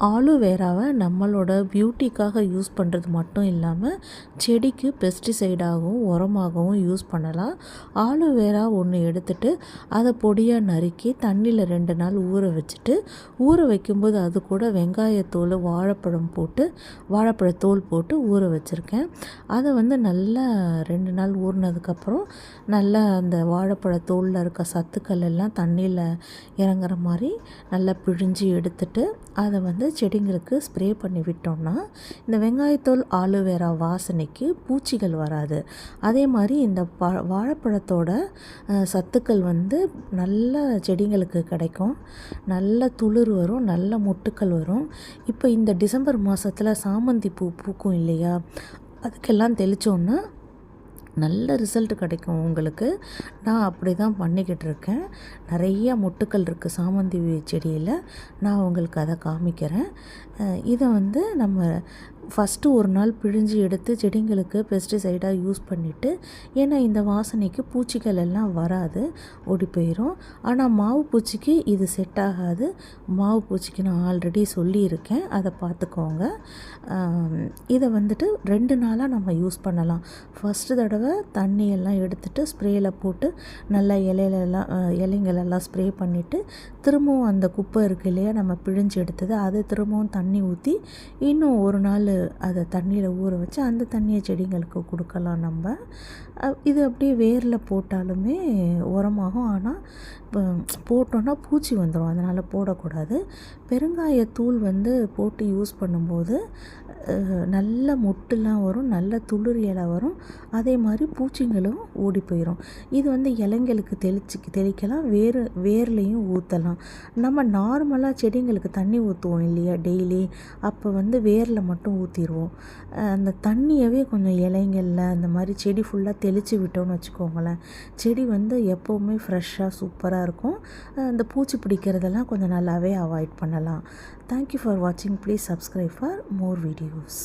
ஆலோவேராவை நம்மளோட பியூட்டிக்காக யூஸ் பண்ணுறது மட்டும் இல்லாமல் செடிக்கு பெஸ்டிசைடாகவும் உரமாகவும் யூஸ் பண்ணலாம். ஆலோவேரா ஒன்று எடுத்துகிட்டு அதை பொடியாக நறுக்கி தண்ணியில் 2 நாள் ஊற வச்சுட்டு, ஊற வைக்கும்போது அது கூட வெங்காயத்தோல் வாழைப்பழத்தோல் போட்டு ஊற வச்சுருக்கேன். அதை நல்லா 2 நாள் ஊறினதுக்கப்புறம் நல்லா அந்த வாழைப்பழத்தோலில் இருக்க சத்துக்கள் எல்லாம் தண்ணியில் இறங்குற மாதிரி நல்லா பிழிஞ்சு எடுத்துட்டு அதை செடிங்களுக்கு ஸ்ப்ரே பண்ணி விட்டோம்னா இந்த வெங்காயத்தோல் ஆலோவேரா வாசனைக்கு பூச்சிகள் வராது. அதே மாதிரி இந்த வாழைப்பழத்தோட சத்துக்கள் நல்ல செடிங்களுக்கு கிடைக்கும். நல்ல துளிர் வரும், நல்ல மொட்டுக்கள் வரும். இப்போ இந்த டிசம்பர் மாதத்தில் சாமந்தி பூ பூக்கும் இல்லையா, அதுக்கெல்லாம் தெளித்தோன்னா நல்ல ரிசல்ட் கிடைக்கும் உங்களுக்கு. நான் அப்படி தான் பண்ணிக்கிட்டு இருக்கேன். நிறைய மொட்டுக்கள் இருக்குது சாமந்தி செடியில். நான் உங்களுக்கு அதை காமிக்கிறேன். இதை நம்ம ஃபஸ்ட்டு ஒரு நாள் பிழிஞ்சு எடுத்து செடிங்களுக்கு பெஸ்டிசைடாக யூஸ் பண்ணிவிட்டு, ஏன்னா இந்த வாசனைக்கு பூச்சிகள் எல்லாம் வராது, ஓடி போயிடும். ஆனால் மாவு பூச்சிக்கு இது செட் ஆகாது. மாவு பூச்சிக்கு நான் ஆல்ரெடி சொல்லியிருக்கேன், அதை பார்த்துக்கோங்க. இதை 2 நாளாக நம்ம யூஸ் பண்ணலாம். ஃபஸ்ட்டு தடவை தண்ணியெல்லாம் எடுத்துகிட்டு ஸ்ப்ரேயில் போட்டு நல்லா இலைங்களெல்லாம் ஸ்ப்ரே பண்ணிவிட்டு, திரும்பவும் அந்த குப்பை இருக்குது இல்லையா நம்ம பிழிஞ்சு எடுத்தது, அதை திரும்பவும் தண்ணி ஊற்றி இன்னும் ஒரு நாள் அதை தண்ணியில் ஊற வச்சு அந்த தண்ணியை செடிங்களுக்கு கொடுக்கலாம். நம்ம இது அப்படியே வேரில் போட்டாலுமே உரமாகும். ஆனால் போட்டோன்னா பூச்சி வந்துடும், அதனால் போடக்கூடாது. பெருங்காயத்தூள் போட்டு யூஸ் பண்ணும்போது நல்ல மொட்டுலாம் வரும், நல்ல துளிர் இலை வரும். அதே மாதிரி பூச்சிங்களும் ஓடி போயிடும். இது இலைங்களுக்கு தெளிக்கலாம், வேர்லேயும் ஊற்றலாம். நம்ம நார்மலாக செடிங்களுக்கு தண்ணி ஊற்றுவோம் இல்லையா டெய்லி, அப்போ வேரில் மட்டும் ஊற்றிடுவோம். அந்த தண்ணியவே கொஞ்சம் இலைங்களில் அந்த மாதிரி செடி ஃபுல்லாக தெளித்து விட்டோம்னு வச்சுக்கோங்களேன், செடி எப்போவுமே ஃப்ரெஷ்ஷாக சூப்பராக இருக்கும். அந்த பூச்சி பிடிக்கிறதெல்லாம் கொஞ்சம் நல்லாவே அவாய்ட் பண்ணலாம். Thank you for watching. Please subscribe for more videos.